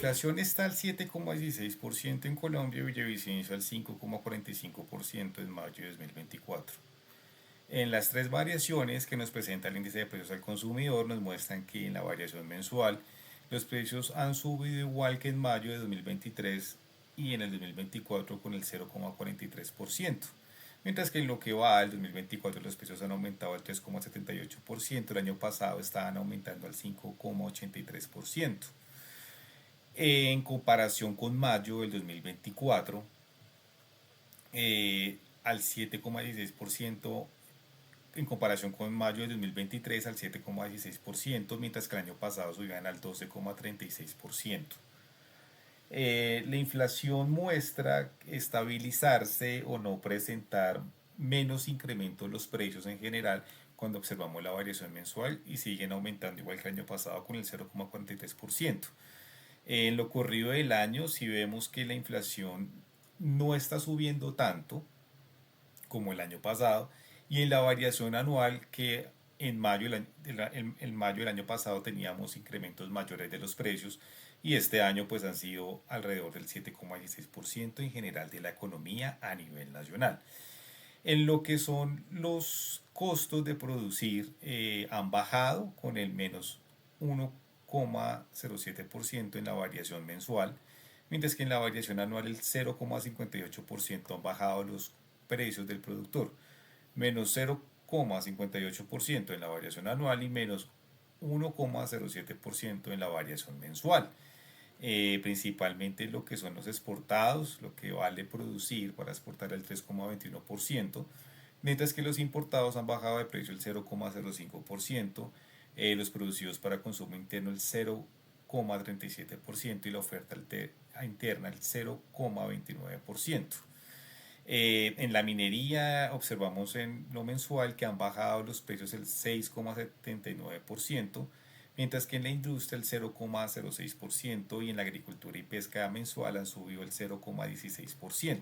inflación está al 7,16% en Colombia y Villavicencio al 5,45% en mayo de 2024. En las tres variaciones que nos presenta el índice de precios al consumidor nos muestran que en la variación mensual los precios han subido igual que en mayo de 2023 y en el 2024 con el 0,43%, mientras que en lo que va del 2024 los precios han aumentado al 3,78%, el año pasado estaban aumentando al 5,83%. En comparación con mayo del 2024, al 7,16%, en comparación con mayo de 2023 al 7,16%, mientras que el año pasado subían al 12,36%. La inflación muestra estabilizarse o no presentar menos incremento en los precios en general cuando observamos la variación mensual y siguen aumentando igual que el año pasado con el 0,43%. En lo corrido del año, si vemos que la inflación no está subiendo tanto como el año pasado, y en la variación anual que en mayo del año pasado teníamos incrementos mayores de los precios y este año pues han sido alrededor del 7,16% en general de la economía a nivel nacional. En lo que son los costos de producir, han bajado con el menos 1,07% en la variación mensual, mientras que en la variación anual el 0,58% han bajado los precios del productor, menos 0,58% en la variación anual y menos 1,07% en la variación mensual. Principalmente lo que son los exportados, lo que vale producir para exportar el 3,21%, mientras que los importados han bajado de precio el 0,05%, los producidos para consumo interno el 0,37% y la oferta interna el 0,29%. En la minería observamos en lo mensual que han bajado los precios el 6,79%, mientras que en la industria el 0,06% y en la agricultura y pesca mensual han subido el 0,16%.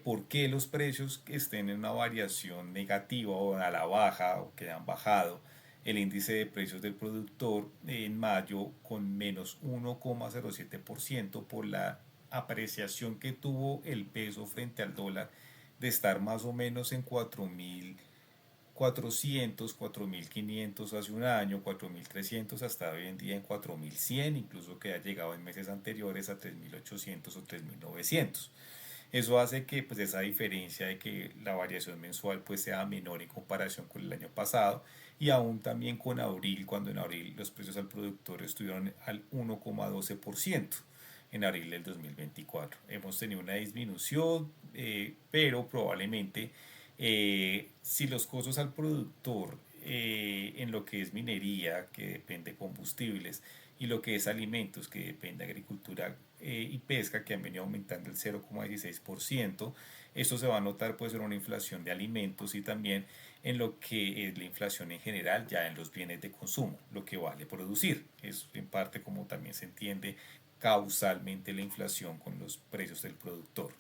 ¿Por qué los precios estén en una variación negativa o a la baja o que han bajado? El índice de precios del productor en mayo con menos 1,07% por la apreciación que tuvo el peso frente al dólar de estar más o menos en 4.400, 4.500 hace un año, 4.300 hasta hoy en día en 4.100, incluso que ha llegado en meses anteriores a 3.800 o 3.900. Eso hace que pues esa diferencia de que la variación mensual pues sea menor en comparación con el año pasado y aún también con abril, cuando en abril los precios al productor estuvieron al 1,12% en abril del 2024. Hemos tenido una disminución, pero probablemente si los costos al productor en lo que es minería, que depende de combustibles, y lo que es alimentos, que depende de agricultura y pesca, que han venido aumentando el 0,16%, esto se va a notar pues en una inflación de alimentos y también en lo que es la inflación en general ya en los bienes de consumo, lo que vale producir. Es en parte como también se entiende causalmente la inflación con los precios del productor.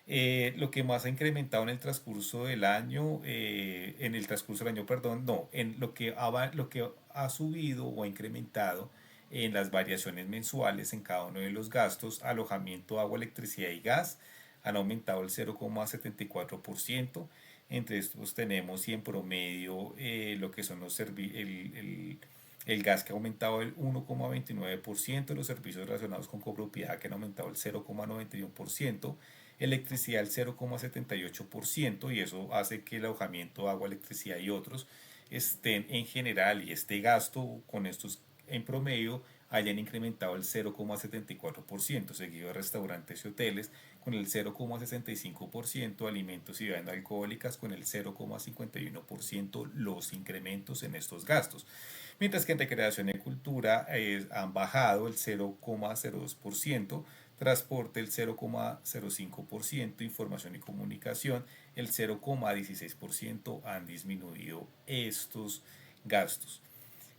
Lo que más ha incrementado en el transcurso del año, en el transcurso del año, perdón, no, en lo que ha subido o ha incrementado en las variaciones mensuales en cada uno de los gastos, alojamiento, agua, electricidad y gas, han aumentado el 0,74%. Entre estos tenemos y en promedio lo que son el gas que ha aumentado el 1,29%, los servicios relacionados con copropiedad que han aumentado el 0,91%, electricidad el 0,78% y eso hace que el alojamiento, agua, electricidad y otros estén en general y este gasto con estos en promedio hayan incrementado el 0,74%, seguido de restaurantes y hoteles con el 0,65%, alimentos y bebidas alcohólicas con el 0,51% los incrementos en estos gastos. Mientras que en recreación y cultura han bajado el 0,02%, transporte el 0,05%, información y comunicación el 0,16% han disminuido estos gastos.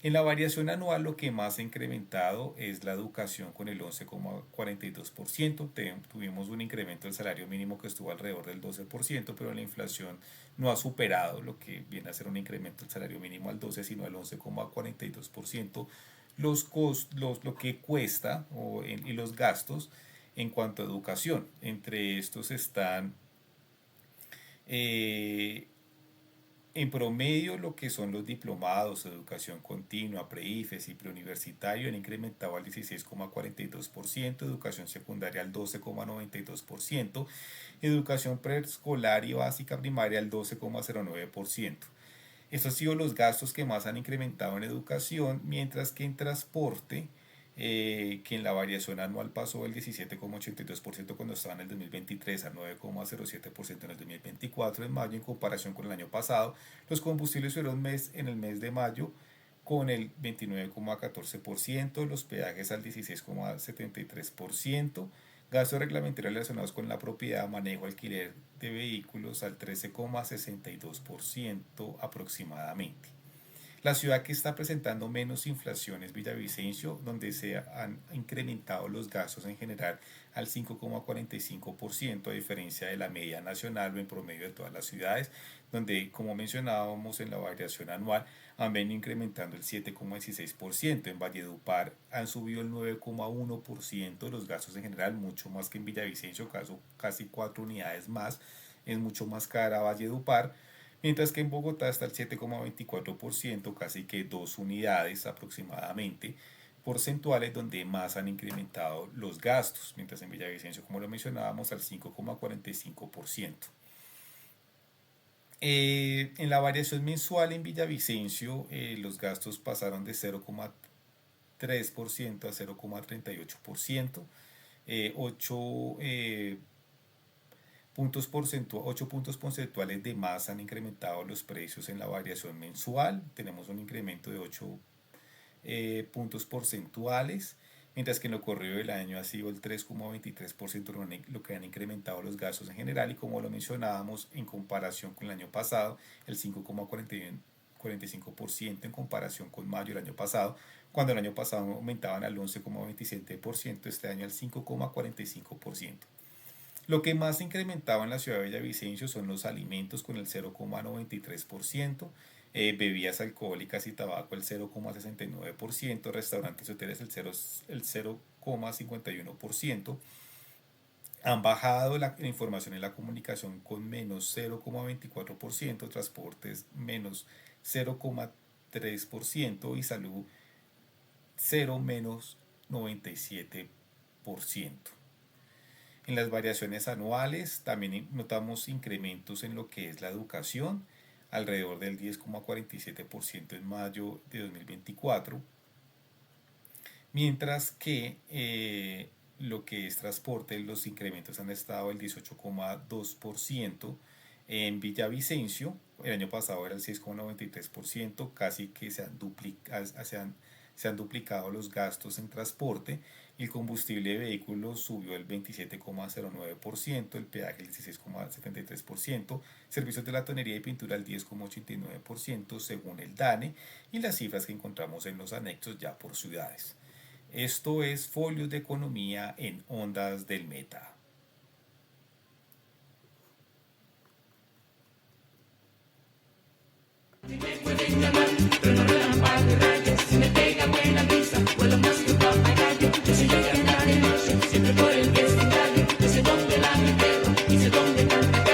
En la variación anual lo que más ha incrementado es la educación con el 11,42%. Tuvimos un incremento del salario mínimo que estuvo alrededor del 12%, pero la inflación no ha superado lo que viene a ser un incremento del salario mínimo al 12%, sino al 11,42%, lo que cuesta y los gastos en cuanto a educación. Entre estos están eh, en promedio lo que son los diplomados, educación continua, pre-IFES y preuniversitario han incrementado al 16,42%, educación secundaria al 12,92%, educación preescolar y básica primaria al 12,09%. Estos han sido los gastos que más han incrementado en educación, mientras que en transporte, que en la variación anual pasó del 17,82% cuando estaba en el 2023 al 9,07% en el 2024 en mayo en comparación con el año pasado. Los combustibles fueron en el mes de mayo con el 29,14%, los peajes al 16,73%, gastos reglamentarios relacionados con la propiedad, manejo, alquiler de vehículos al 13,62% aproximadamente. La ciudad que está presentando menos inflación es Villavicencio, donde se han incrementado los gastos en general al 5,45%, a diferencia de la media nacional o en promedio de todas las ciudades, donde, como mencionábamos en la variación anual, han venido incrementando el 7,16%. En Valledupar han subido el 9,1% los gastos en general, mucho más que en Villavicencio, casi 4 unidades más, es mucho más cara Valledupar. Mientras que en Bogotá está el 7,24%, casi que 2 unidades aproximadamente porcentuales donde más han incrementado los gastos, mientras en Villavicencio, como lo mencionábamos, al 5,45%. En la variación mensual en Villavicencio, los gastos pasaron de 0,3% a 0,38%, 8 puntos porcentuales de más han incrementado los precios en la variación mensual. Tenemos un incremento de 8 puntos porcentuales, mientras que en lo corrido del año ha sido el 3,23% lo que han incrementado los gastos en general, y como lo mencionábamos, en comparación con el año pasado, el 5,45% en comparación con mayo del año pasado, cuando el año pasado aumentaban al 11,27%, este año al 5,45%. Lo que más se incrementaba en la ciudad de Villavicencio son los alimentos con el 0,93%, bebidas alcohólicas y tabaco el 0,69%, restaurantes y hoteles el 0,51%. Han bajado la información y la comunicación con menos 0,24%, transportes menos 0,3% y salud 0 menos 97%. En las variaciones anuales también notamos incrementos en lo que es la educación, alrededor del 10,47% en mayo de 2024, mientras que lo que es transporte, los incrementos han estado el 18,2% en Villavicencio, el año pasado era el 6,93%, casi que se han duplicado los gastos en transporte. El combustible de vehículos subió el 27,09%, el peaje el 16,73%, servicios de latonería y pintura el 10,89% según el DANE, y las cifras que encontramos en los anexos ya por ciudades. Esto es Folios de Economía en Ondas del Meta. Si me pueden llamar, pero no me dan par de rayas. Si me pega buena brisa, vuelo más que un papagayo. Yo sé yo que andar de noche, siempre por el vecindario. Yo sé dónde va mi perro y sé dónde canta.